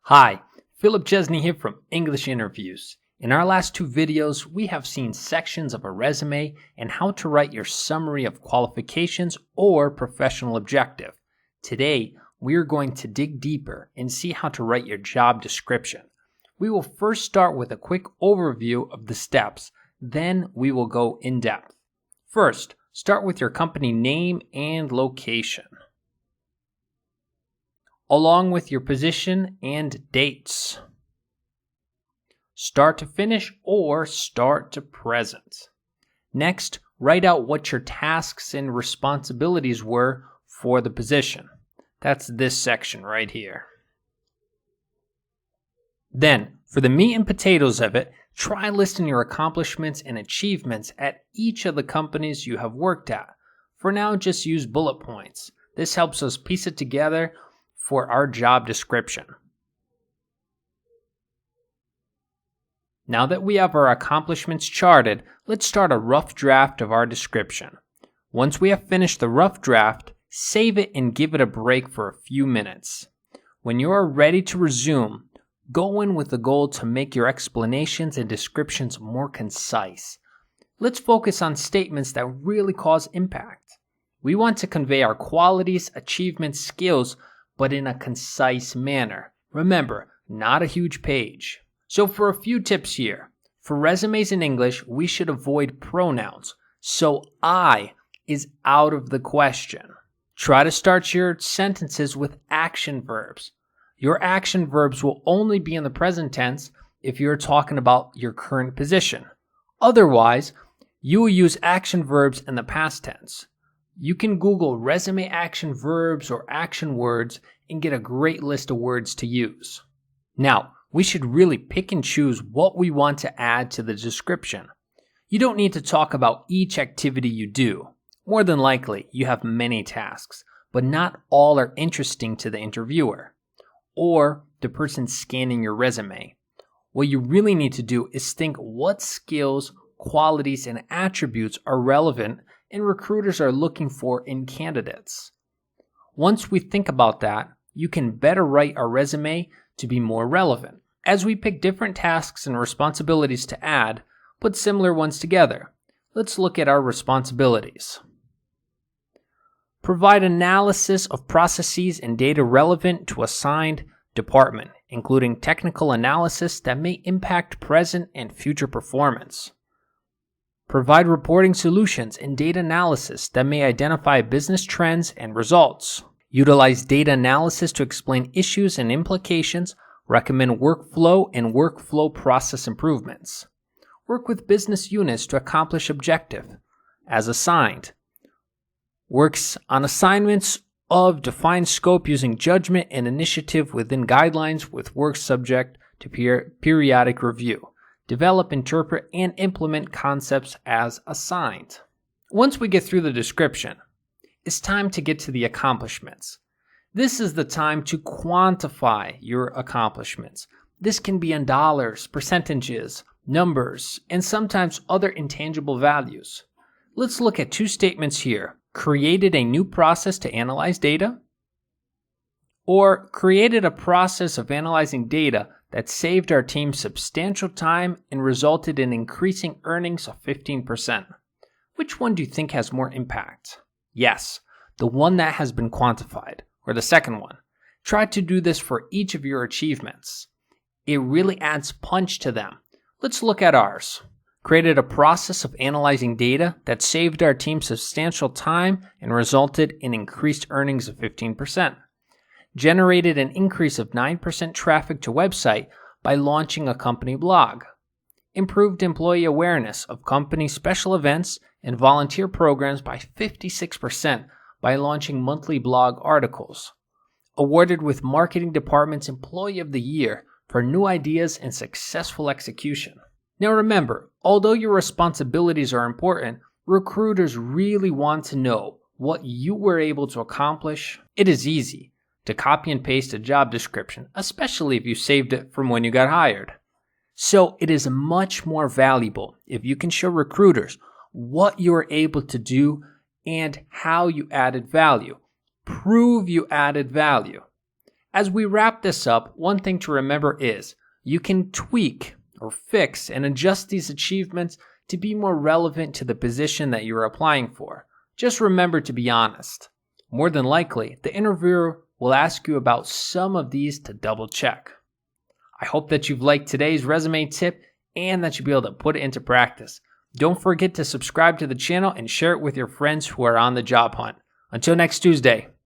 Hi, Philip Chesney here from English Interviews. In our last two videos, we have seen sections of a resume and how to write your summary of qualifications or professional objective. Today, we are going to dig deeper and see how to write your job description. We will first start with a quick overview of the steps, then we will go in depth. First, start with your company name and location, along with your position and dates. Start to finish or start to present. Next, write out what your tasks and responsibilities were for the position. That's this section right here. Then, for the meat and potatoes of it, try listing your accomplishments and achievements at each of the companies you have worked at. For now, just use bullet points. This helps us piece it together for our job description. Now that we have our accomplishments charted, let's start a rough draft of our description. Once we have finished the rough draft, save it and give it a break for a few minutes. When you are ready to resume, go in with the goal to make your explanations and descriptions more concise. Let's focus on statements that really cause impact. We want to convey our qualities, achievements, skills, but in a concise manner. Remember, not a huge page. So for a few tips here. For resumes in English, we should avoid pronouns. So I is out of the question. Try to start your sentences with action verbs. Your action verbs will only be in the present tense if you're talking about your current position. Otherwise, you will use action verbs in the past tense. You can Google resume action verbs or action words and get a great list of words to use. Now, we should really pick and choose what we want to add to the description. You don't need to talk about each activity you do. More than likely, you have many tasks, but not all are interesting to the interviewer or the person scanning your resume. What you really need to do is think what skills, qualities, and attributes are relevant and recruiters are looking for in candidates. Once we think about that, you can better write our resume to be more relevant. As we pick different tasks and responsibilities to add, put similar ones together. Let's look at our responsibilities. Provide analysis of processes and data relevant to assigned department, including technical analysis that may impact present and future performance. Provide reporting solutions and data analysis that may identify business trends and results. Utilize data analysis to explain issues and implications. Recommend workflow and workflow process improvements. Work with business units to accomplish objective as assigned. Works on assignments of defined scope using judgment and initiative within guidelines with work subject to periodic review. Develop, interpret, and implement concepts as assigned. Once we get through the description, it's time to get to the accomplishments. This is the time to quantify your accomplishments. This can be in dollars, percentages, numbers, and sometimes other intangible values. Let's look at two statements here. Created a new process to analyze data, or created a process of analyzing data that saved our team substantial time and resulted in increasing earnings of 15%. Which one do you think has more impact? Yes, the one that has been quantified, or the second one. Try to do this for each of your achievements. It really adds punch to them. Let's look at ours. Created a process of analyzing data that saved our team substantial time and resulted in increased earnings of 15%. Generated an increase of 9% traffic to website by launching a company blog. Improved employee awareness of company special events and volunteer programs by 56% by launching monthly blog articles. Awarded with Marketing Department's Employee of the Year for new ideas and successful execution. Now remember, although your responsibilities are important, recruiters really want to know what you were able to accomplish. It is easy to copy and paste a job description, especially if you saved it from when you got hired. So it is much more valuable if you can show recruiters what you were able to do and how you added value. Prove you added value. As we wrap this up, one thing to remember is you can tweak or fix and adjust these achievements to be more relevant to the position that you're applying for. Just remember to be honest. More than likely, the interviewer will ask you about some of these to double check. I hope that you've liked today's resume tip and that you'll be able to put it into practice. Don't forget to subscribe to the channel and share it with your friends who are on the job hunt. Until next Tuesday.